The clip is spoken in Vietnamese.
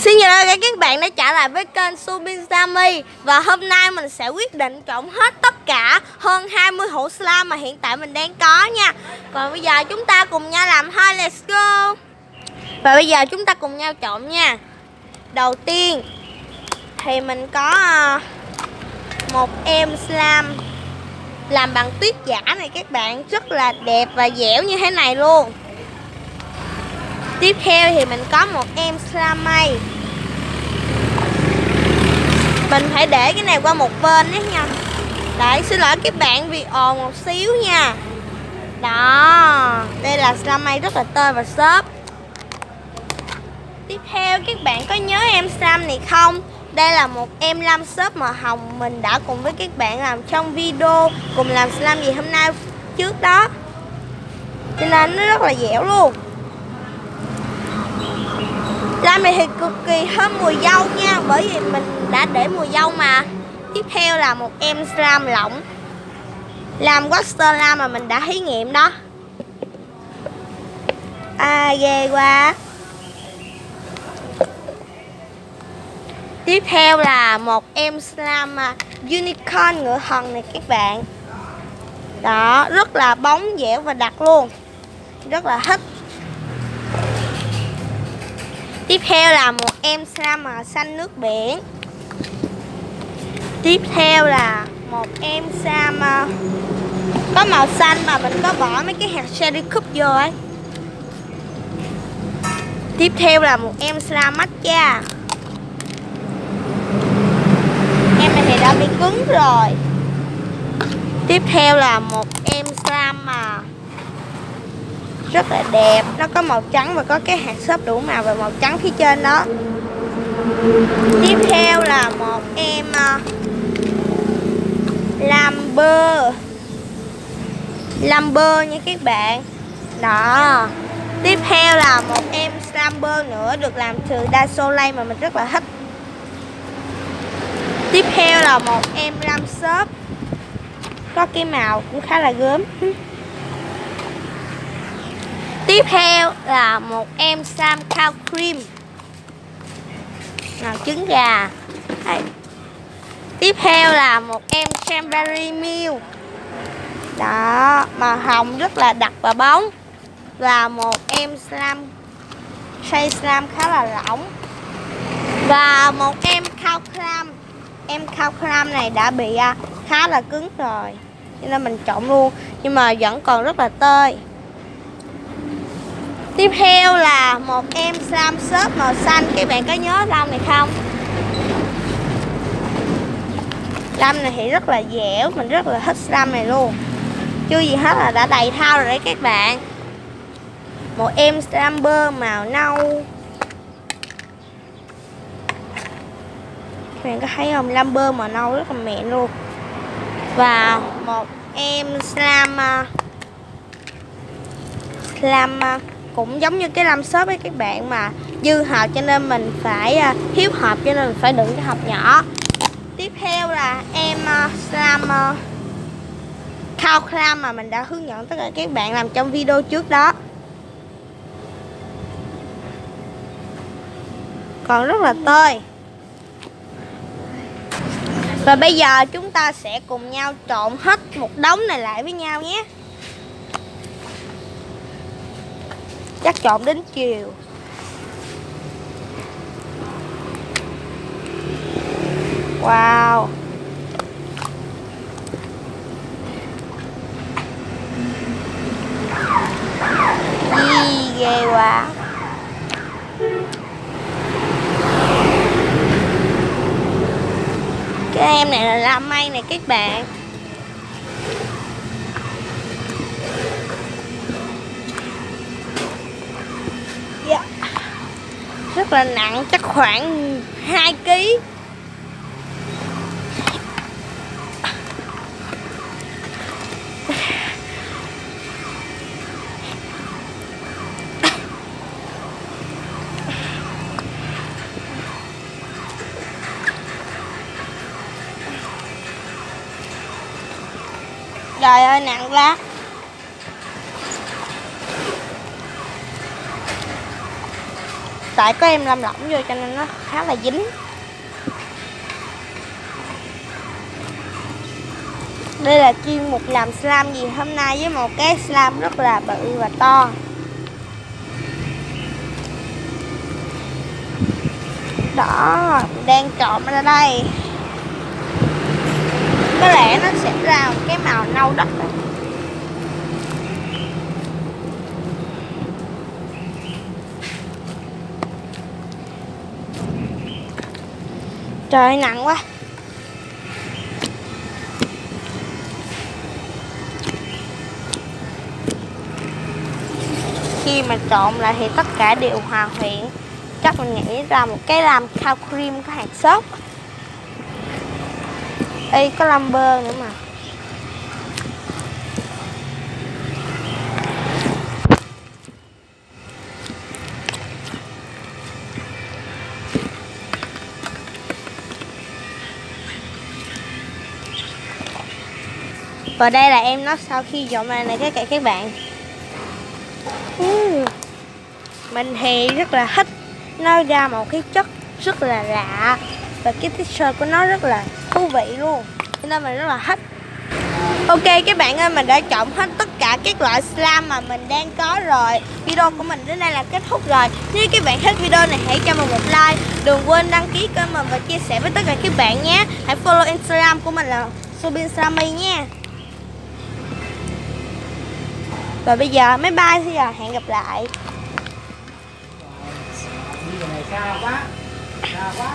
Xin chào các bạn đã trở lại với kênh Subin Sammy. Và hôm nay mình sẽ quyết định trộn hết tất cả hơn 20 hũ slime mà hiện tại mình đang có nha. Còn bây giờ chúng ta cùng nhau làm thôi, let's go. Và bây giờ chúng ta cùng nhau trộn nha. Đầu tiên thì mình có một em slime làm bằng tuyết giả này các bạn, rất là đẹp và dẻo như thế này luôn. Tiếp theo thì mình có một em slime mây. Mình phải để cái này qua một bên đấy nha. Đấy, xin lỗi các bạn vì ồn một xíu nha. Đó, đây là slime mây rất là tơi và xốp. Tiếp theo các bạn có nhớ em slime này không? Đây là một em lam xốp màu hồng mình đã cùng với các bạn làm trong video cùng làm slime gì hôm nay trước đó. Cho nên nó rất là dẻo luôn. Slime này thì cực kỳ thơm mùi dâu nha, bởi vì mình đã để mùi dâu mà. Tiếp theo là một em slime lỏng làm water slime mà mình đã thí nghiệm đó. Ghê quá. Tiếp theo là một em slime unicorn ngựa thần này các bạn. Đó, rất là bóng dẻo và đặc luôn, rất là thích. Tiếp theo là một em slime màu xanh nước biển. Tiếp theo là một em slime có màu xanh mà mình có bỏ mấy cái hạt cherry cube vô ấy. Tiếp theo là một em slime matcha. Em này thì đã bị cứng rồi. Tiếp theo là một em slime mà rất là đẹp, nó có màu trắng và có cái hạt xốp đủ màu và màu trắng phía trên đó. Tiếp theo là một em Lamber nha các bạn. Đó. Tiếp theo là một em Lamber nữa được làm từ đa Soleil mà mình rất là thích. Tiếp theo là một em lam xốp có cái màu cũng khá là gớm. Tiếp theo là một em slime cow cream màu trứng gà. Đây. Tiếp theo là một em cranberry milk. Đó, màu hồng rất là đặc và bóng. Và một em slime shade slime khá là lỏng. Và một em cow clam. Em cow clam này đã bị khá là cứng rồi, cho nên mình trộn luôn, nhưng mà vẫn còn rất là tơi. Tiếp theo là một em slime xốp màu xanh. Các bạn có nhớ lông này không? Lông này thì rất là dẻo, mình rất là thích slime này luôn. Chưa gì hết là đã đầy thau rồi đấy các bạn. Một em slime màu nâu. Các bạn có thấy không? Lamber màu nâu rất là mịn luôn. Và một em slime cũng giống như cái lam xốp ấy các bạn, mà dư hộp cho nên mình phải thiếu hộp, cho nên mình phải đựng cái hộp nhỏ. Tiếp theo là em slime cow clam mà mình đã hướng dẫn tất cả các bạn làm trong video trước đó. Còn rất là tơi. Và bây giờ chúng ta sẽ cùng nhau trộn hết một đống này lại với nhau nhé. Chắc trộn đến chiều. Wow. Ghê quá. Cái em này là lam mây này các bạn. Rất là nặng, chắc khoảng 2 kg. Trời ơi nặng quá. tại có em làm lỏng vô cho nên nó khá là dính. Đây là chuyên mục làm slime gì hôm nay với một cái slime rất là bự và to. Đó, đang trộn ra đây. Có lẽ nó sẽ ra một cái màu nâu đất đó. Trời nặng quá. Khi mà trộn lại thì tất cả đều hòa quyện. Chắc mình nghĩ ra một cái làm khao cream có hạt sốt. Ê, có làm bơ nữa mà. Và đây là em nó sau khi dọn lại này các bạn. Mình thì rất là thích. Nó ra một cái chất rất là lạ. Và cái texture của nó rất là thú vị luôn. Cho nên mình rất là thích. Ok các bạn ơi, mình đã chọn hết tất cả các loại slime mà mình đang có rồi. Video của mình đến đây là kết thúc rồi. Nếu các bạn thích video này hãy cho mình một like. Đừng quên đăng ký kênh mình và chia sẻ với tất cả các bạn nhé. Hãy follow Instagram của mình là Subinslamy nha. Và bây giờ bye bye, bây giờ hẹn gặp lại. Đi cái này xa quá. Xa quá.